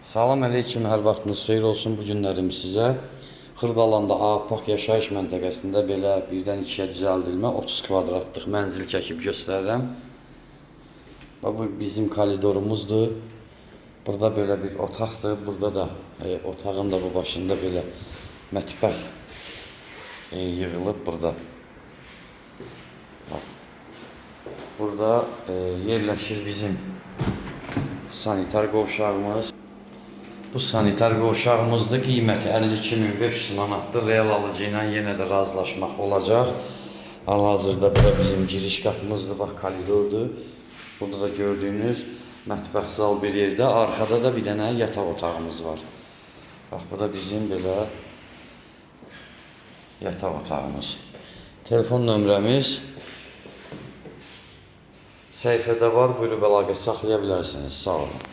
Salam əleykum, hər vaxtınız xeyir olsun. Bu günlərim sizə Xırdalanda Ağappaq yaşayış məntəqəsində belə birdən ikiyə düzəldilmə 30 kvadratlıq mənzil çəkib göstərirəm. Bu bizim koridorumuzdur. Burada belə bir otaqdır. Burada da otağın da bu başında belə mətbəx yığılıb burada. Burada yerləşir bizim sanitar qovşağımız. Bu sanitar qovşağımızda qiyməti 52.500 manatdır. Real alıcı ilə yenə də razılaşmaq olacaq. Hal-hazırda bura bizim giriş qapımızdır. Bax, koridordur. Burada da gördüyünüz mətbəx zal bir yerdə. Arkada da bir dənə yataq otağımız var. Bax, bu da bizim belə yataq otağımız. Telefon nömrəmiz səhifədə var. Buyurub əlaqə saxlaya bilərsiniz. Sağ olun.